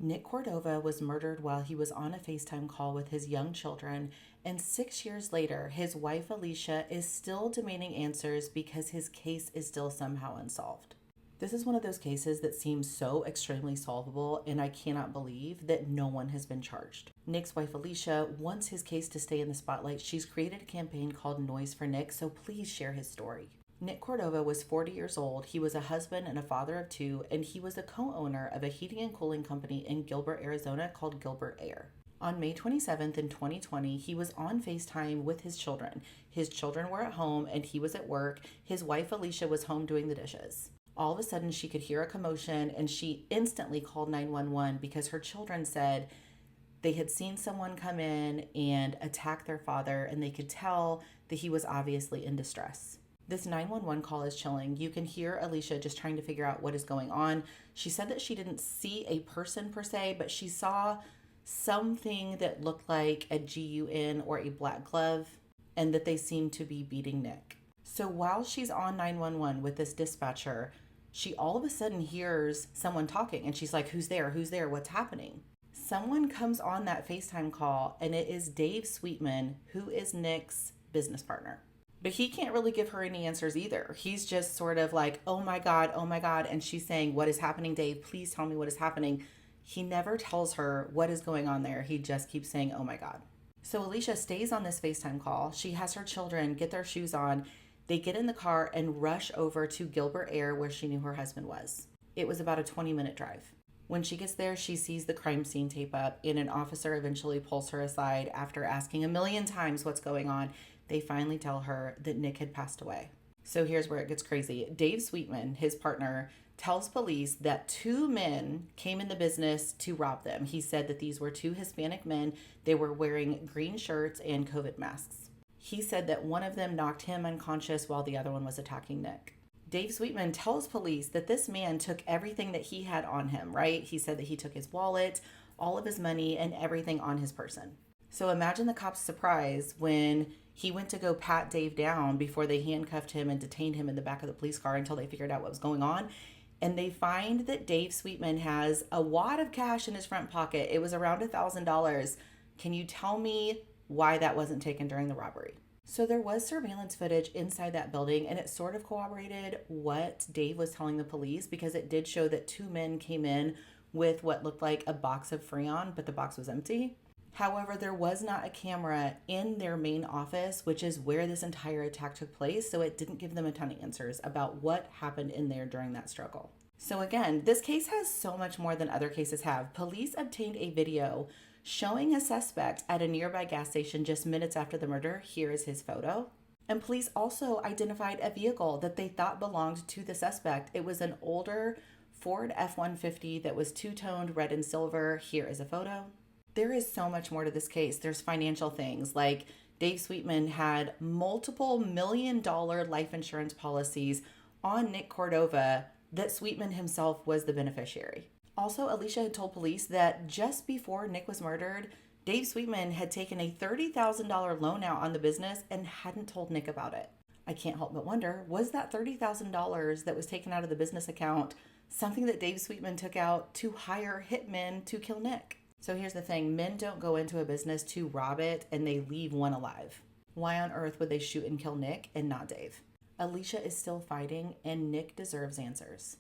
Nick Cordova was murdered while he was on a FaceTime call with his young children, and 6 years later, his wife Alicia is still demanding answers because his case is still somehow unsolved. This is one of those cases that seems so extremely solvable, and I cannot believe that no one has been charged. Nick's wife Alicia wants his case to stay in the spotlight. She's created a campaign called Noise for Nick, so please share his story. Nick Cordova was 40 years old. He was a husband and a father of two, and he was a co-owner of a heating and cooling company in Gilbert, Arizona called Gilbert Air. On May 27th in 2020, he was on FaceTime with his children. His children were at home and he was at work. His wife Alicia was home doing the dishes. All of a sudden, she could hear a commotion and she instantly called 911 because her children said they had seen someone come in and attack their father, and they could tell that he was obviously in distress. This 911 call is chilling. You can hear Alicia just trying to figure out what is going on. She said that she didn't see a person per se, but she saw something that looked like a GUN or a black glove, and that they seemed to be beating Nick. So while she's on 911 with this dispatcher, she all of a sudden hears someone talking, and she's like, "Who's there? Who's there? What's happening?" Someone comes on that FaceTime call, and it is Dave Sweetman, who is Nick's business partner. But he can't really give her any answers either. He's just sort of like, oh my God. And she's saying, "What is happening, Dave? Please tell me what is happening." He never tells her what is going on there. He just keeps saying, "Oh my God." So Alicia stays on this FaceTime call. She has her children get their shoes on. They get in the car and rush over to Gilbert Air, where she knew her husband was. It was about a 20-minute drive. When she gets there, she sees the crime scene tape up, and an officer eventually pulls her aside after asking a million times what's going on. They finally tell her that Nick had passed away. So here's where it gets crazy. Dave Sweetman, his partner, tells police that two men came in the business to rob them. He said that these were two Hispanic men. They were wearing green shirts and COVID masks. He said that one of them knocked him unconscious while the other one was attacking Nick. Dave Sweetman tells police that this man took everything that he had on him, right? He said that he took his wallet, all of his money, and everything on his person. So imagine the cops' surprise when he went to go pat Dave down before they handcuffed him and detained him in the back of the police car until they figured out what was going on. And they find that Dave Sweetman has a wad of cash in his front pocket. It was around $1,000. Can you tell me why that wasn't taken during the robbery? So there was surveillance footage inside that building, and it sort of corroborated what Dave was telling the police, because it did show that two men came in with what looked like a box of Freon, but the box was empty. However, there was not a camera in their main office, which is where this entire attack took place, so it didn't give them a ton of answers about what happened in there during that struggle. So again, this case has so much more than other cases have. Police obtained a video showing a suspect at a nearby gas station just minutes after the murder. Here is his photo. And police also identified a vehicle that they thought belonged to the suspect. It was an older Ford F-150 that was two-toned red and silver. Here is a photo. There is so much more to this case. There's financial things like Dave Sweetman had multiple $1-million life insurance policies on Nick Cordova that Sweetman himself was the beneficiary. Also, Alicia had told police that just before Nick was murdered, Dave Sweetman had taken a $30,000 loan out on the business and hadn't told Nick about it. I can't help but wonder, was that $30,000 that was taken out of the business account something that Dave Sweetman took out to hire hitmen to kill Nick? So here's the thing, men don't go into a business to rob it and they leave one alive. Why on earth would they shoot and kill Nick and not Dave? Alicia is still fighting, and Nick deserves answers.